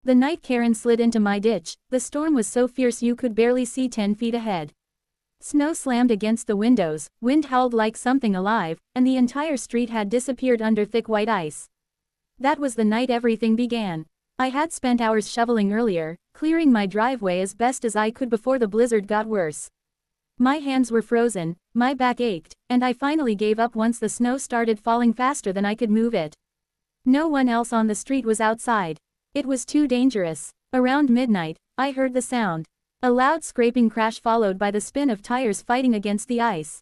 The night Karen slid into my ditch, the storm was so fierce you could barely see 10 feet ahead. Snow slammed against the windows, wind howled like something alive, and the entire street had disappeared under thick white ice. That was the night everything began. I had spent hours shoveling earlier, clearing my driveway as best as I could before the blizzard got worse. My hands were frozen, my back ached, and I finally gave up once the snow started falling faster than I could move it. No one else on the street was outside. It was too dangerous. Around midnight, I heard the sound. A loud scraping crash followed by the spin of tires fighting against the ice.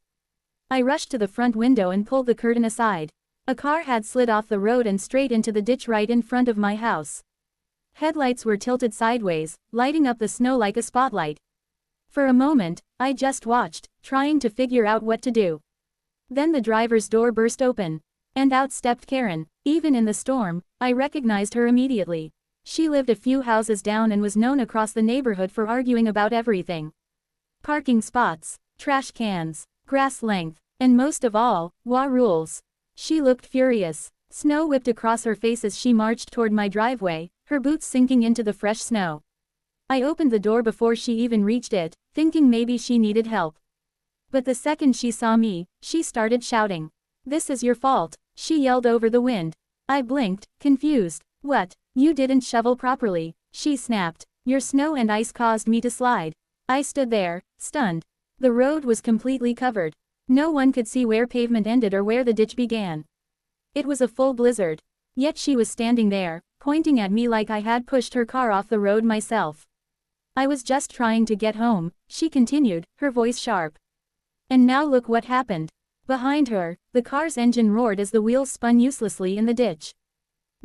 I rushed to the front window and pulled the curtain aside. A car had slid off the road and straight into the ditch right in front of my house. Headlights were tilted sideways, lighting up the snow like a spotlight. For a moment, I just watched, trying to figure out what to do. Then the driver's door burst open. And out stepped Karen. Even in the storm, I recognized her immediately. She lived a few houses down and was known across the neighborhood for arguing about everything. Parking spots, trash cans, grass length, and most of all, HOA rules. She looked furious. Snow whipped across her face as she marched toward my driveway, her boots sinking into the fresh snow. I opened the door before she even reached it, thinking maybe she needed help. But the second she saw me, she started shouting. "This is your fault," she yelled over the wind. I blinked, confused. "What? You didn't shovel properly," she snapped. "Your snow and ice caused me to slide." I stood there, stunned. The road was completely covered. No one could see where pavement ended or where the ditch began. It was a full blizzard. Yet she was standing there, pointing at me like I had pushed her car off the road myself. "I was just trying to get home," she continued, her voice sharp. "And now look what happened." Behind her, the car's engine roared as the wheels spun uselessly in the ditch.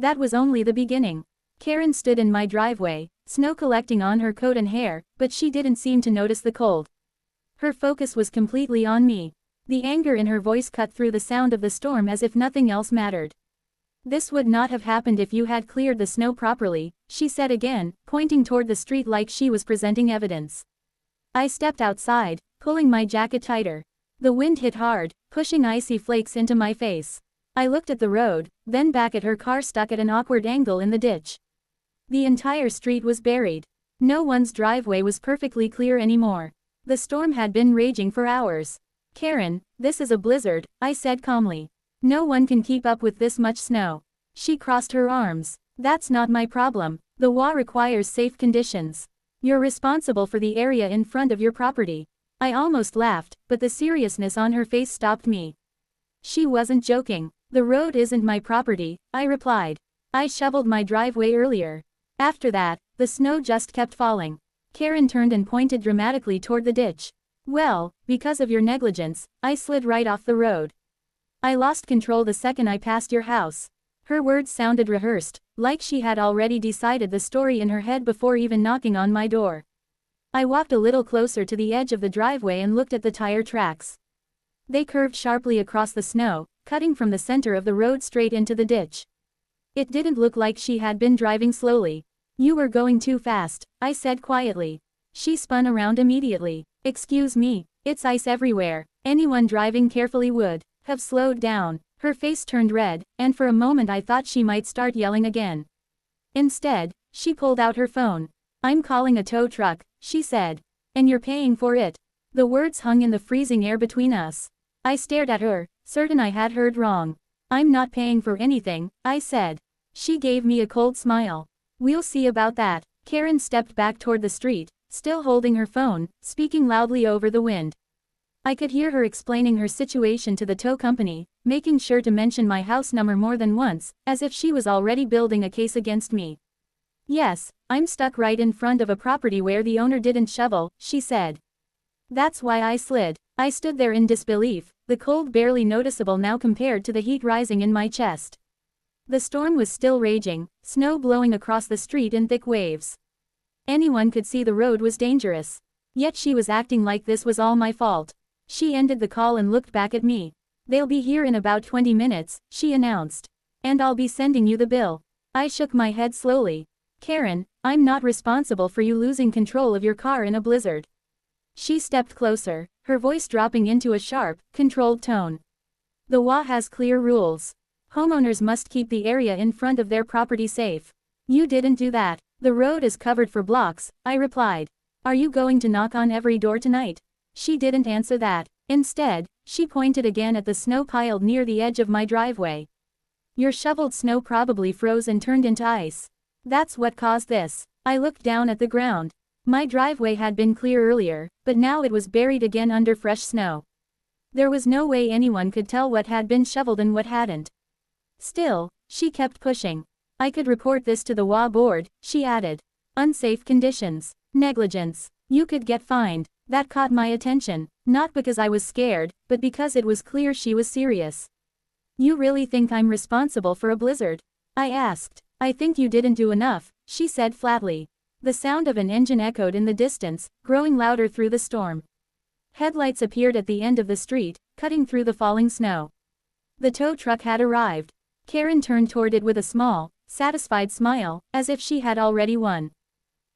That was only the beginning. Karen stood in my driveway, snow collecting on her coat and hair, but she didn't seem to notice the cold. Her focus was completely on me. The anger in her voice cut through the sound of the storm as if nothing else mattered. "This would not have happened if you had cleared the snow properly," she said again, pointing toward the street like she was presenting evidence. I stepped outside, pulling my jacket tighter. The wind hit hard, pushing icy flakes into my face. I looked at the road, then back at her car stuck at an awkward angle in the ditch. The entire street was buried. No one's driveway was perfectly clear anymore. The storm had been raging for hours. "Karen, this is a blizzard," I said calmly. "No one can keep up with this much snow." She crossed her arms. "That's not my problem. The HOA requires safe conditions. You're responsible for the area in front of your property." I almost laughed, but the seriousness on her face stopped me. She wasn't joking. "The road isn't my property," I replied. "I shoveled my driveway earlier." After that, the snow just kept falling. Karen turned and pointed dramatically toward the ditch. "Well, because of your negligence, I slid right off the road. I lost control the second I passed your house." Her words sounded rehearsed, like she had already decided the story in her head before even knocking on my door. I walked a little closer to the edge of the driveway and looked at the tire tracks. They curved sharply across the snow, cutting from the center of the road straight into the ditch. It didn't look like she had been driving slowly. "You were going too fast," I said quietly. She spun around immediately. "Excuse me, it's ice everywhere. Anyone driving carefully would have slowed down." Her face turned red, and for a moment I thought she might start yelling again. Instead, she pulled out her phone. "I'm calling a tow truck," she said. "And you're paying for it." The words hung in the freezing air between us. I stared at her, certain I had heard wrong. "I'm not paying for anything," I said. She gave me a cold smile. "We'll see about that." Karen stepped back toward the street, still holding her phone, speaking loudly over the wind. I could hear her explaining her situation to the tow company, making sure to mention my house number more than once, as if she was already building a case against me. "Yes, I'm stuck right in front of a property where the owner didn't shovel," she said. "That's why I slid." I stood there in disbelief, the cold barely noticeable now compared to the heat rising in my chest. The storm was still raging, snow blowing across the street in thick waves. Anyone could see the road was dangerous. Yet she was acting like this was all my fault. She ended the call and looked back at me. "They'll be here in about 20 minutes, she announced. "And I'll be sending you the bill." I shook my head slowly. "Karen, I'm not responsible for you losing control of your car in a blizzard." She stepped closer, her voice dropping into a sharp, controlled tone. "The HOA has clear rules. Homeowners must keep the area in front of their property safe. You didn't do that." The road is covered for blocks, I replied. Are you going to knock on every door tonight? She didn't answer that. Instead, she pointed again at the snow piled near the edge of my driveway. Your shoveled snow probably froze and turned into ice. That's what caused this. I looked down at the ground. My driveway had been clear earlier, but now it was buried again under fresh snow. There was no way anyone could tell what had been shoveled and what hadn't. Still, she kept pushing. I could report this to the HOA board, she added. Unsafe conditions. Negligence. You could get fined. That caught my attention, not because I was scared, but because it was clear she was serious. You really think I'm responsible for a blizzard? I asked. I think you didn't do enough, she said flatly. The sound of an engine echoed in the distance, growing louder through the storm. Headlights appeared at the end of the street, cutting through the falling snow. The tow truck had arrived. Karen turned toward it with a small, satisfied smile, as if she had already won.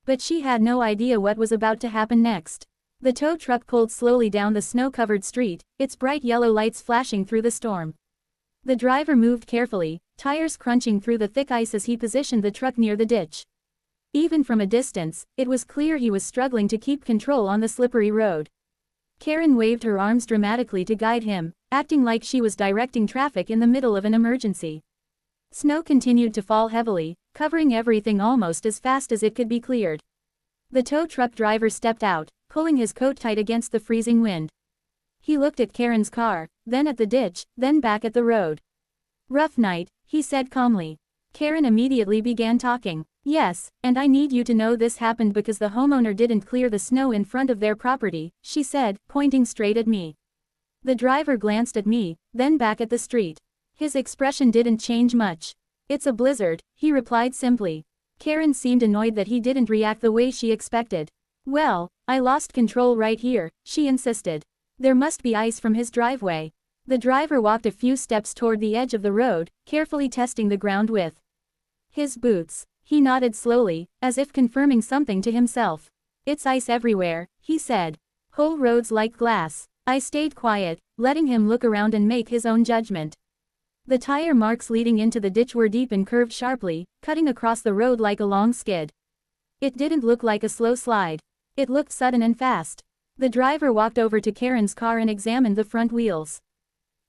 But she had no idea what was about to happen next. The tow truck pulled slowly down the snow-covered street, its bright yellow lights flashing through the storm. The driver moved carefully, tires crunching through the thick ice as he positioned the truck near the ditch. Even from a distance, it was clear he was struggling to keep control on the slippery road. Karen waved her arms dramatically to guide him, acting like she was directing traffic in the middle of an emergency. Snow continued to fall heavily, covering everything almost as fast as it could be cleared. The tow truck driver stepped out, pulling his coat tight against the freezing wind. He looked at Karen's car, then at the ditch, then back at the road. Rough night, he said calmly. Karen immediately began talking. Yes, and I need you to know this happened because the homeowner didn't clear the snow in front of their property, she said, pointing straight at me. The driver glanced at me, then back at the street. His expression didn't change much. It's a blizzard, he replied simply. Karen seemed annoyed that he didn't react the way she expected. Well, I lost control right here, she insisted. There must be ice from his driveway. The driver walked a few steps toward the edge of the road, carefully testing the ground with his boots. He nodded slowly, as if confirming something to himself. It's ice everywhere, he said. Whole roads like glass. I stayed quiet, letting him look around and make his own judgment. The tire marks leading into the ditch were deep and curved sharply, cutting across the road like a long skid. It didn't look like a slow slide. It looked sudden and fast. The driver walked over to Karen's car and examined the front wheels.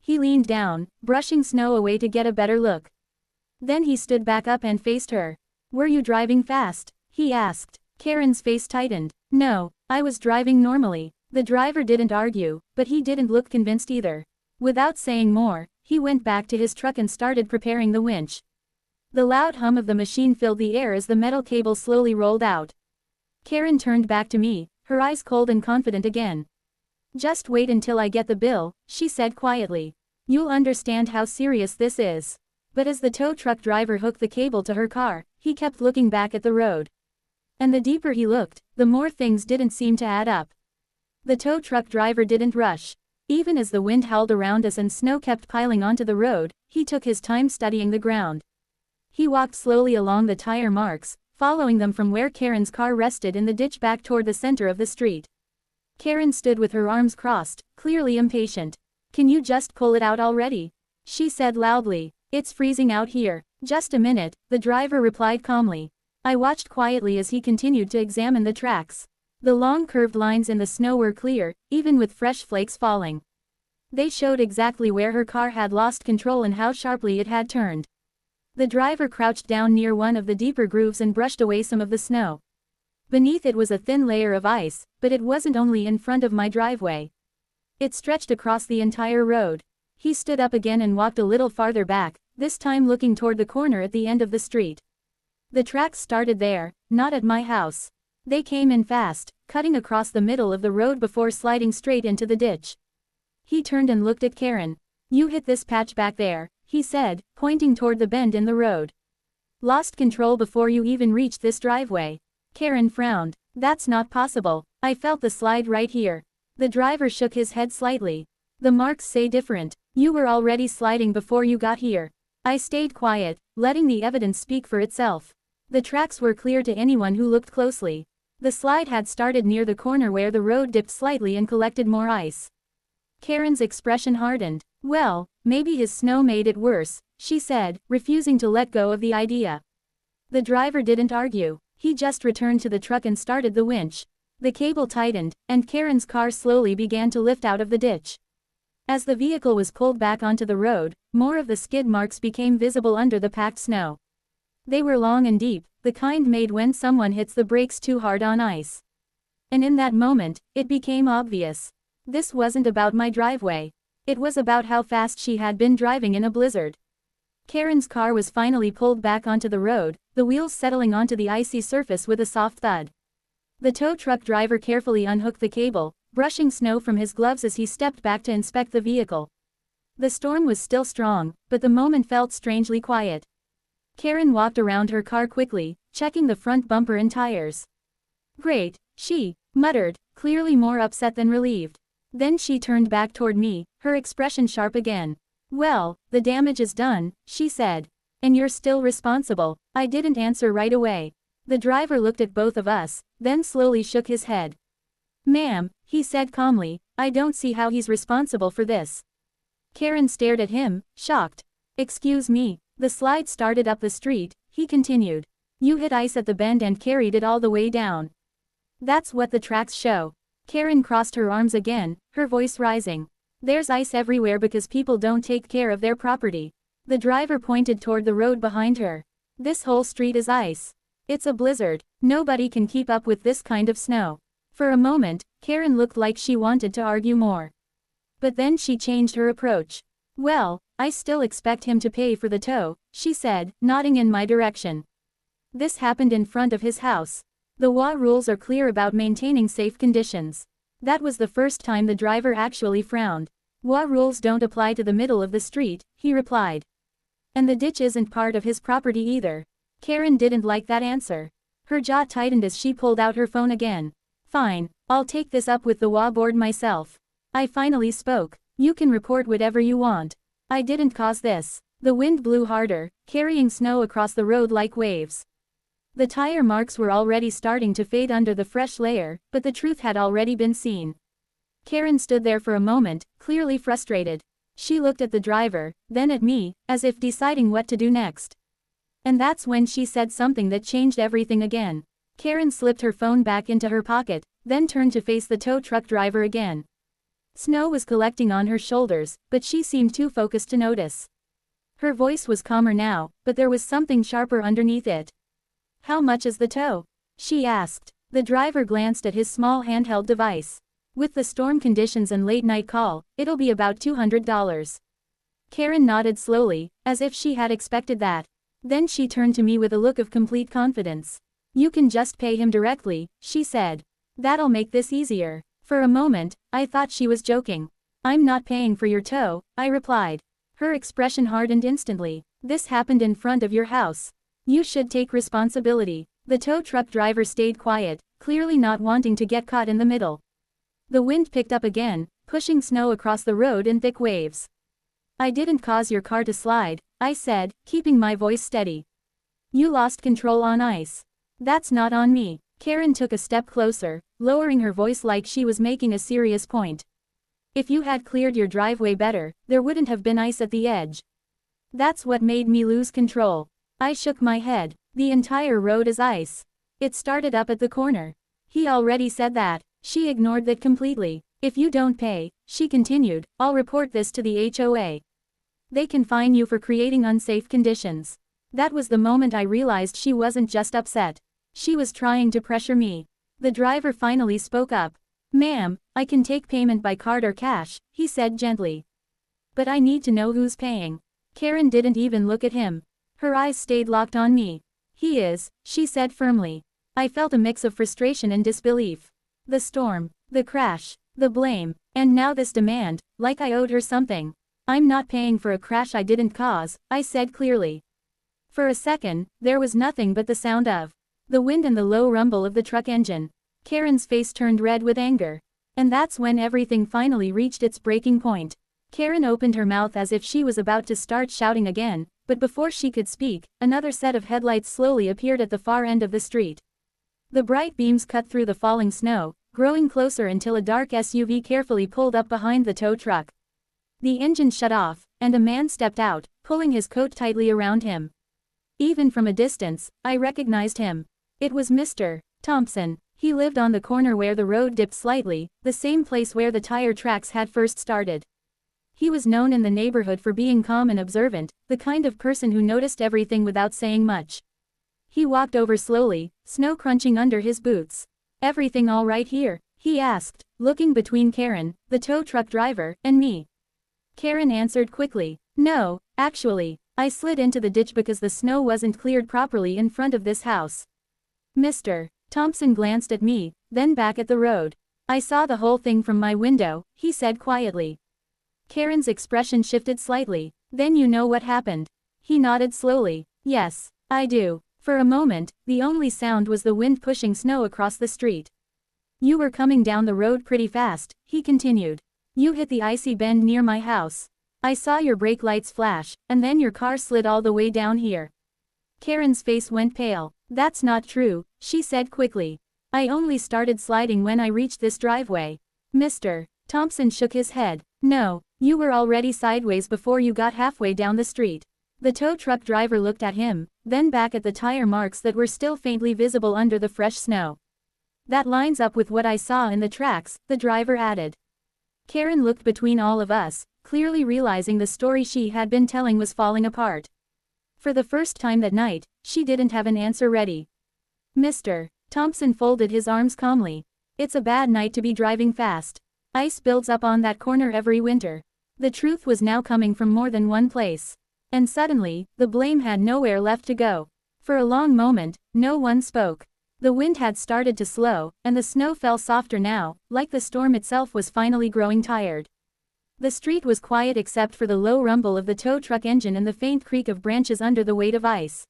He leaned down, brushing snow away to get a better look. Then he stood back up and faced her. Were you driving fast? He asked. Karen's face tightened. No, I was driving normally. The driver didn't argue, but he didn't look convinced either. Without saying more, he went back to his truck and started preparing the winch. The loud hum of the machine filled the air as the metal cable slowly rolled out. Karen turned back to me, her eyes cold and confident again. Just wait until I get the bill, she said quietly. You'll understand how serious this is. But as the tow truck driver hooked the cable to her car, he kept looking back at the road. And the deeper he looked, the more things didn't seem to add up. The tow truck driver didn't rush. Even as the wind howled around us and snow kept piling onto the road, he took his time studying the ground. He walked slowly along the tire marks, following them from where Karen's car rested in the ditch back toward the center of the street. Karen stood with her arms crossed, clearly impatient. Can you just pull it out already? She said loudly. It's freezing out here. Just a minute, the driver replied calmly. I watched quietly as he continued to examine the tracks. The long curved lines in the snow were clear, even with fresh flakes falling. They showed exactly where her car had lost control and how sharply it had turned. The driver crouched down near one of the deeper grooves and brushed away some of the snow. Beneath it was a thin layer of ice, but it wasn't only in front of my driveway. It stretched across the entire road. He stood up again and walked a little farther back, this time looking toward the corner at the end of the street. The tracks started there, not at my house. They came in fast, cutting across the middle of the road before sliding straight into the ditch. He turned and looked at Karen. You hit this patch back there, he said, pointing toward the bend in the road. Lost control before you even reached this driveway. Karen frowned. That's not possible. I felt the slide right here. The driver shook his head slightly. The marks say different. You were already sliding before you got here. I stayed quiet, letting the evidence speak for itself. The tracks were clear to anyone who looked closely. The slide had started near the corner where the road dipped slightly and collected more ice. Karen's expression hardened. Well, maybe his snow made it worse, she said, refusing to let go of the idea. The driver didn't argue. He just returned to the truck and started the winch. The cable tightened, and Karen's car slowly began to lift out of the ditch. As the vehicle was pulled back onto the road, more of the skid marks became visible under the packed snow. They were long and deep, the kind made when someone hits the brakes too hard on ice. And in that moment, it became obvious. This wasn't about my driveway. It was about how fast she had been driving in a blizzard. Karen's car was finally pulled back onto the road, the wheels settling onto the icy surface with a soft thud. The tow truck driver carefully unhooked the cable, brushing snow from his gloves as he stepped back to inspect the vehicle. The storm was still strong, but the moment felt strangely quiet. Karen walked around her car quickly, checking the front bumper and tires. "Great," she muttered, clearly more upset than relieved. Then she turned back toward me, her expression sharp again. "Well, the damage is done," she said. "And you're still responsible." I didn't answer right away. The driver looked at both of us, then slowly shook his head. "Ma'am," he said calmly, "I don't see how he's responsible for this." Karen stared at him, shocked. "Excuse me." "The slide started up the street," he continued. "You hit ice at the bend and carried it all the way down. That's what the tracks show." Karen crossed her arms again, her voice rising. "There's ice everywhere because people don't take care of their property." The driver pointed toward the road behind her. "This whole street is ice. It's a blizzard. Nobody can keep up with this kind of snow." For a moment, Karen looked like she wanted to argue more. But then she changed her approach. "Well, I still expect him to pay for the tow," she said, nodding in my direction. "This happened in front of his house. The HOA rules are clear about maintaining safe conditions." That was the first time the driver actually frowned. "HOA rules don't apply to the middle of the street," he replied. "And the ditch isn't part of his property either." Karen didn't like that answer. Her jaw tightened as she pulled out her phone again. "Fine, I'll take this up with the HOA board myself." I finally spoke. "You can report whatever you want. I didn't cause this." The wind blew harder, carrying snow across the road like waves. The tire marks were already starting to fade under the fresh layer, but the truth had already been seen. Karen stood there for a moment, clearly frustrated. She looked at the driver, then at me, as if deciding what to do next. And that's when she said something that changed everything again. Karen slipped her phone back into her pocket, then turned to face the tow truck driver again. Snow was collecting on her shoulders, but she seemed too focused to notice. Her voice was calmer now, but there was something sharper underneath it. "How much is the tow?" she asked. The driver glanced at his small handheld device. "With the storm conditions and late-night call, it'll be about $200. Karen nodded slowly, as if she had expected that. Then she turned to me with a look of complete confidence. "You can just pay him directly," she said. "That'll make this easier." For a moment, I thought she was joking. "I'm not paying for your tow," I replied. Her expression hardened instantly. "This happened in front of your house. You should take responsibility." The tow truck driver stayed quiet, clearly not wanting to get caught in the middle. The wind picked up again, pushing snow across the road in thick waves. "I didn't cause your car to slide," I said, keeping my voice steady. "You lost control on ice. That's not on me." Karen took a step closer, lowering her voice like she was making a serious point. "If you had cleared your driveway better, there wouldn't have been ice at the edge. That's what made me lose control." I shook my head. "The entire road is ice. It started up at the corner." "He already said that." She ignored that completely. "If you don't pay," she continued, "I'll report this to the HOA. They can fine you for creating unsafe conditions." That was the moment I realized she wasn't just upset. She was trying to pressure me. The driver finally spoke up. "Ma'am, I can take payment by card or cash," he said gently. "But I need to know who's paying." Karen didn't even look at him. Her eyes stayed locked on me. "He is," she said firmly. I felt a mix of frustration and disbelief. The storm, the crash, the blame, and now this demand, like I owed her something. "I'm not paying for a crash I didn't cause," I said clearly. For a second, there was nothing but the sound of the wind and the low rumble of the truck engine. Karen's face turned red with anger. And that's when everything finally reached its breaking point. Karen opened her mouth as if she was about to start shouting again, but before she could speak, another set of headlights slowly appeared at the far end of the street. The bright beams cut through the falling snow, growing closer until a dark SUV carefully pulled up behind the tow truck. The engine shut off, and a man stepped out, pulling his coat tightly around him. Even from a distance, I recognized him. It was Mr. Thompson. He lived on the corner where the road dipped slightly, the same place where the tire tracks had first started. He was known in the neighborhood for being calm and observant, the kind of person who noticed everything without saying much. He walked over slowly, snow crunching under his boots. "Everything all right here?" he asked, looking between Karen, the tow truck driver, and me. Karen answered quickly, "No, actually, I slid into the ditch because the snow wasn't cleared properly in front of this house." Mr. Thompson glanced at me, then back at the road. "I saw the whole thing from my window," he said quietly. Karen's expression shifted slightly. "Then you know what happened?" He nodded slowly. "Yes, I do." For a moment, the only sound was the wind pushing snow across the street. "You were coming down the road pretty fast," he continued. "You hit the icy bend near my house. I saw your brake lights flash, and then your car slid all the way down here." Karen's face went pale. "That's not true," she said quickly. "I only started sliding when I reached this driveway." Mr. Thompson shook his head. "No, you were already sideways before you got halfway down the street." The tow truck driver looked at him, then back at the tire marks that were still faintly visible under the fresh snow. "That lines up with what I saw in the tracks," the driver added. Karen looked between all of us, clearly realizing the story she had been telling was falling apart. For the first time that night, she didn't have an answer ready. Mr. Thompson folded his arms calmly. "It's a bad night to be driving fast. Ice builds up on that corner every winter." The truth was now coming from more than one place. And suddenly, the blame had nowhere left to go. For a long moment, no one spoke. The wind had started to slow, and the snow fell softer now, like the storm itself was finally growing tired. The street was quiet except for the low rumble of the tow truck engine and the faint creak of branches under the weight of ice.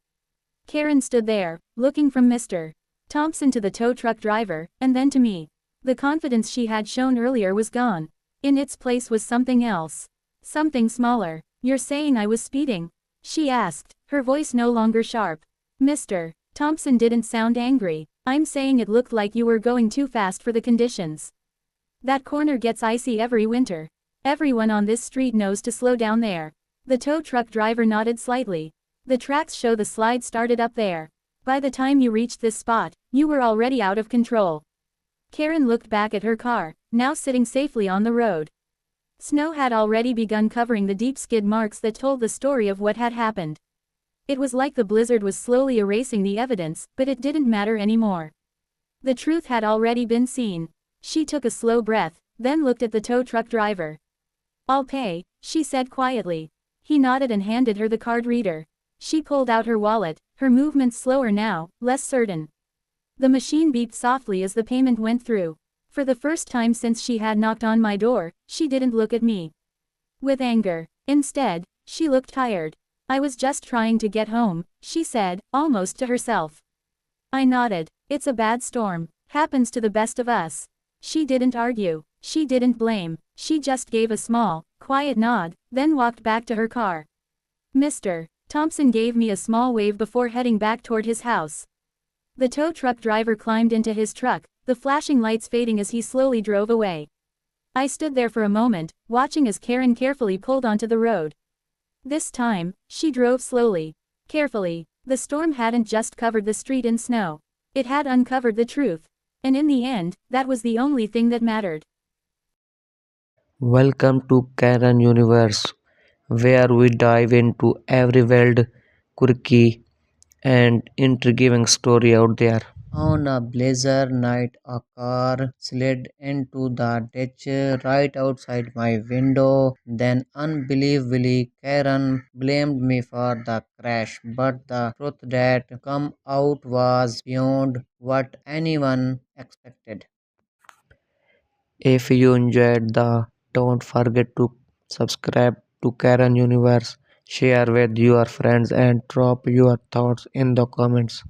Karen stood there, looking from Mr. Thompson to the tow truck driver, and then to me. The confidence she had shown earlier was gone. In its place was something else. Something smaller. "You're saying I was speeding?" she asked, her voice no longer sharp. Mr. Thompson didn't sound angry. "I'm saying it looked like you were going too fast for the conditions. That corner gets icy every winter. Everyone on this street knows to slow down there." The tow truck driver nodded slightly. "The tracks show the slide started up there. By the time you reached this spot, you were already out of control." Karen looked back at her car, now sitting safely on the road. Snow had already begun covering the deep skid marks that told the story of what had happened. It was like the blizzard was slowly erasing the evidence, but it didn't matter anymore. The truth had already been seen. She took a slow breath, then looked at the tow truck driver. "I'll pay," she said quietly. He nodded and handed her the card reader. She pulled out her wallet, her movements slower now, less certain. The machine beeped softly as the payment went through. For the first time since she had knocked on my door, she didn't look at me with anger. Instead, she looked tired. "I was just trying to get home," she said, almost to herself. I nodded. "It's a bad storm. Happens to the best of us." She didn't argue. She didn't blame. She just gave a small, quiet nod, then walked back to her car. Mr. Thompson gave me a small wave before heading back toward his house. The tow truck driver climbed into his truck, the flashing lights fading as he slowly drove away. I stood there for a moment, watching as Karen carefully pulled onto the road. This time, she drove slowly. Carefully. The storm hadn't just covered the street in snow. It had uncovered the truth. And in the end, that was the only thing that mattered. Welcome to Karen Universe, where we dive into every wild, quirky, and intriguing story out there. On a blizzard night, a car slid into the ditch right outside my window. Then, unbelievably, Karen blamed me for the crash. But the truth that come out was beyond what anyone expected. If you enjoyed the, don't forget to subscribe to Karen Universe, share with your friends, and drop your thoughts in the comments.